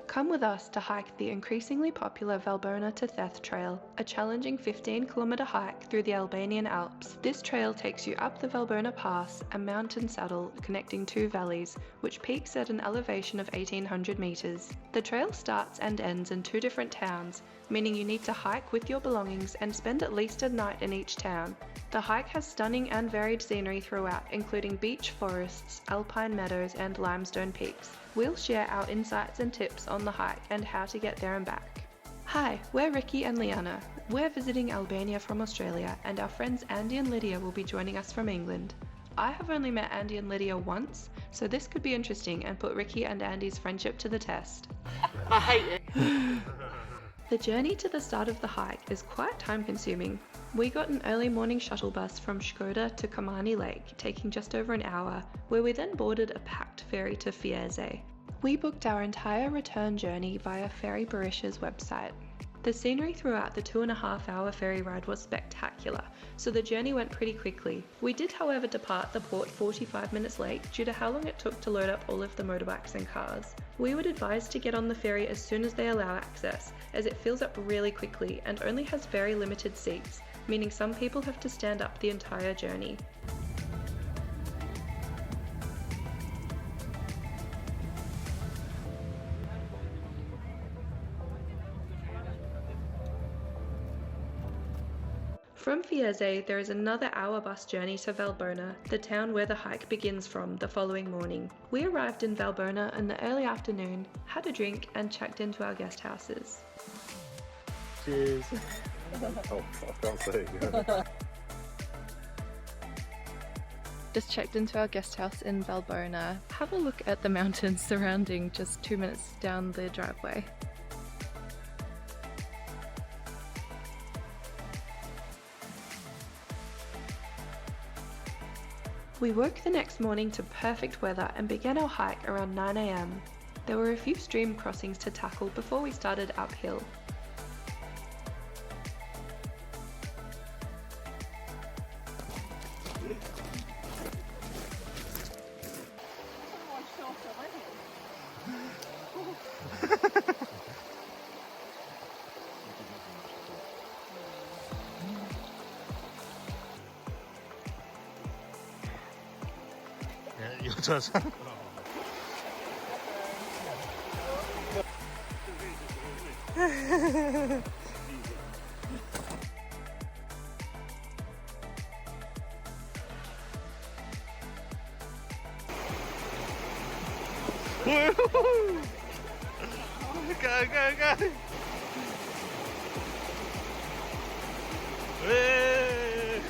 Come with us to hike the increasingly popular VALBONA to THETH trail, a challenging 15-kilometre hike through the Albanian Alps. This trail takes you up the VALBONA Pass, a mountain saddle connecting two valleys, which peaks at an elevation of 1,800 metres. The trail starts and ends in two different towns, meaning you need to hike with your belongings and spend at least a night in each town. The hike has stunning and varied scenery throughout, including beech forests, alpine meadows and limestone peaks. We'll share our insights and tips on the hike and how to get there and back. Hi, we're Ricky and Liana. We're visiting Albania from Australia, and our friends Andy and Lydia will be joining us from England. I have only met Andy and Lydia once, so this could be interesting and put Ricky and Andy's friendship to the test. I hate it. The journey to the start of the hike is quite time-consuming. We got an early morning shuttle bus from Shkoda to Kamani Lake, taking just over an hour, where we then boarded a packed ferry to Fiesole. We booked our entire return journey via Ferry Barisha's website. The scenery throughout the 2.5-hour ferry ride was spectacular, so the journey went pretty quickly. We did, however, depart the port 45 minutes late due to how long it took to load up all of the motorbikes and cars. We would advise to get on the ferry as soon as they allow access, as it fills up really quickly and only has very limited seats, meaning some people have to stand up the entire journey. From Fiesole, there is another hour bus journey to VALBONA, the town where the hike begins from, the following morning. We arrived in VALBONA in the early afternoon, had a drink and checked into our guest houses. Cheers. Oh, I can't say it. Just checked into our guest house in VALBONA. Have a look at the mountains surrounding just 2 minutes down the driveway. We woke the next morning to perfect weather and began our hike around 9 AM. There were a few stream crossings to tackle before we started uphill. Your turn. Go, go, go! Hey!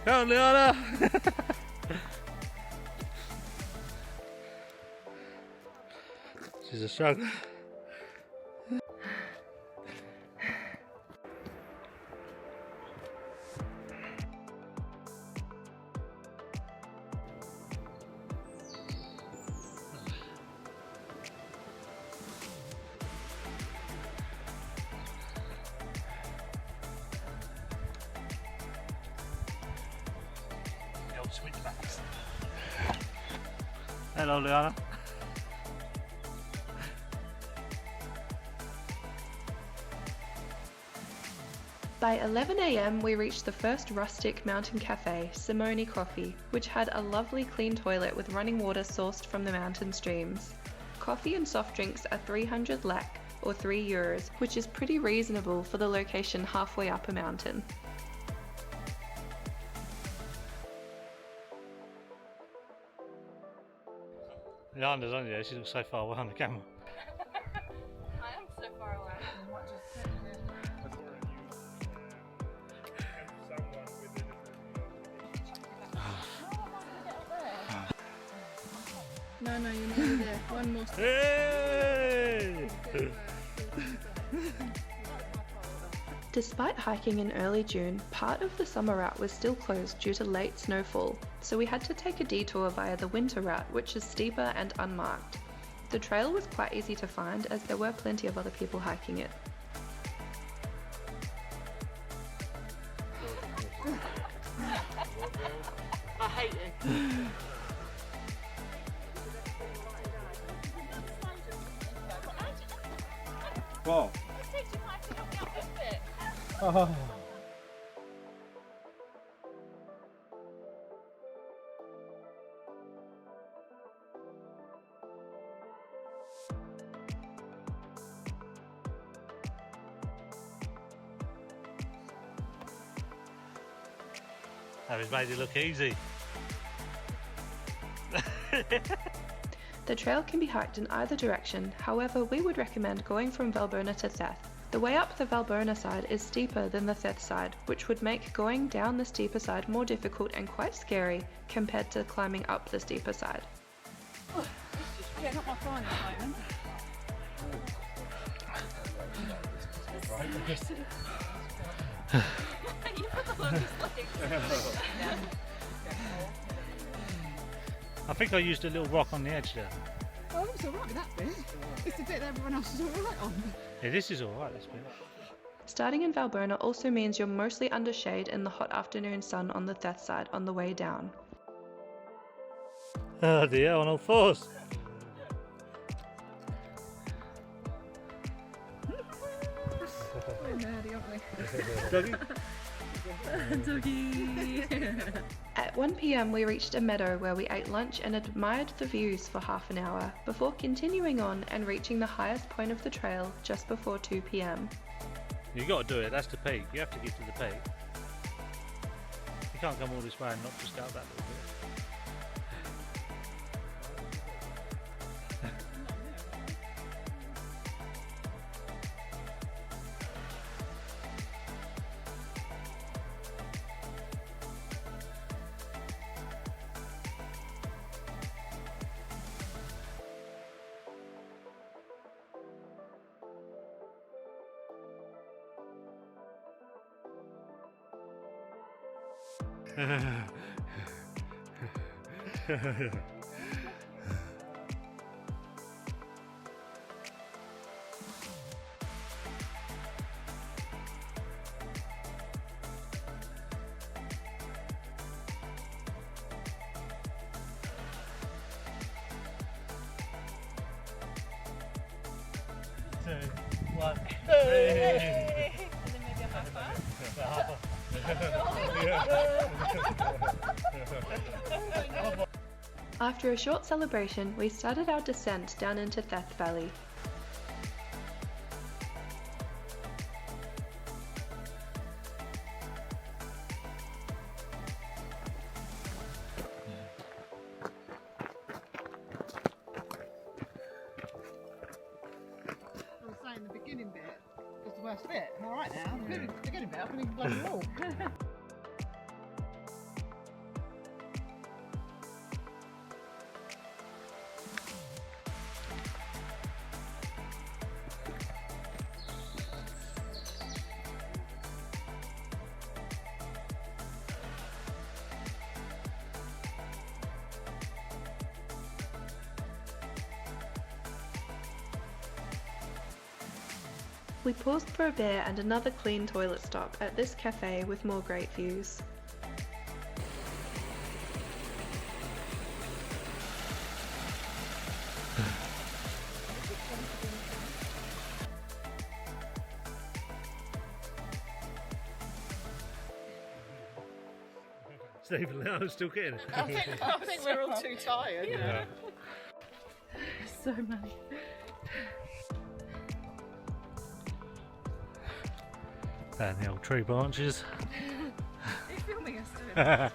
Come on, Liana! She's a struggle. Switchbacks. Hello, Liana. By 11 AM we reached the first rustic mountain cafe, Simone Coffee, which had a lovely clean toilet with running water sourced from the mountain streams. Coffee and soft drinks are 300 lek, or €3, which is pretty reasonable for the location halfway up a mountain. Liana's on there, she looks so far away on the camera. I am so far away. No, you're nearly there. One more step. Hey! Despite hiking in early June, part of the summer route was still closed due to late snowfall, so we had to take a detour via the winter route, which is steeper and unmarked. The trail was quite easy to find as there were plenty of other people hiking it. I hate it. Wow. Oh. That has made it look easy. The trail can be hiked in either direction, however we would recommend going from VALBONA to Theth. The way up the VALBONA side is steeper than the Theth side, which would make going down the steeper side more difficult and quite scary compared to climbing up the steeper side. Oh, yeah, not my fine at the moment. You put the longest legs. I think I used a little rock on the edge there. Oh, it was alright with that bit. It's the bit that everyone else is alright on. Yeah, this is alright, this bit. Starting in VALBONA also means you're mostly under shade in the hot afternoon sun on the Theth side on the way down. Oh dear, on all fours. We're nerdy, aren't we? Doggy! At 1 PM we reached a meadow where we ate lunch and admired the views for half an hour, before continuing on and reaching the highest point of the trail just before 2 PM. You got to do it, that's the peak. You have to get to the peak. You can't come all this way and not just go up that little bit. Two, one, hey! And then maybe a high five. After a short celebration, we started our descent down into Theth Valley. I was saying the beginning bit was the worst bit. I'm alright now. The beginning bit, I can even bloody walk. We paused for a beer and another clean toilet stop at this cafe with more great views. Stephen Leonard's still getting it. I think we're all too tired. Yeah. So many. And the old tree branches. Are you filming us doing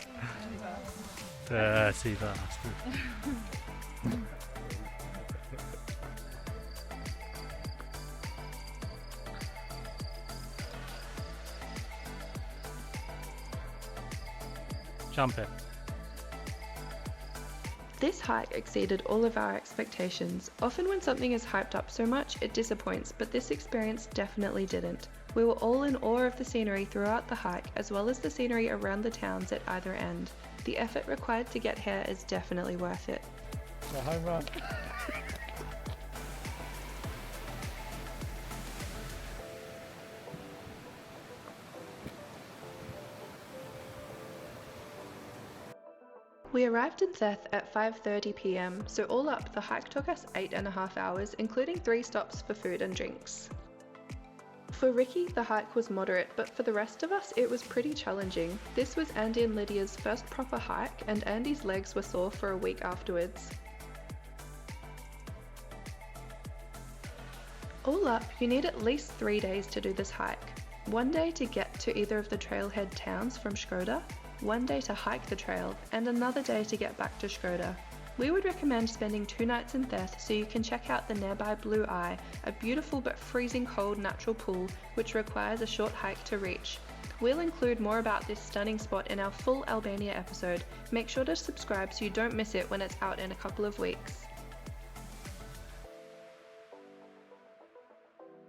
Dirty bastard. Jump it. This hike exceeded all of our expectations. Often when something is hyped up so much, it disappoints, but this experience definitely didn't. We were all in awe of the scenery throughout the hike, as well as the scenery around the towns at either end. The effort required to get here is definitely worth it. A home run. We arrived in Theth at 5:30 p.m, so all up the hike took us 8.5 hours, including 3 stops for food and drinks. For Ricky, the hike was moderate, but for the rest of us it was pretty challenging. This was Andy and Lydia's first proper hike, and Andy's legs were sore for a week afterwards. All up, you need at least 3 days to do this hike. 1 day to get to either of the trailhead towns from Škoda, 1 day to hike the trail, and another day to get back to Škoda. We would recommend spending 2 nights in Theth so you can check out the nearby Blue Eye, a beautiful but freezing cold natural pool which requires a short hike to reach. We'll include more about this stunning spot in our full Albania episode. Make sure to subscribe so you don't miss it when it's out in a couple of weeks.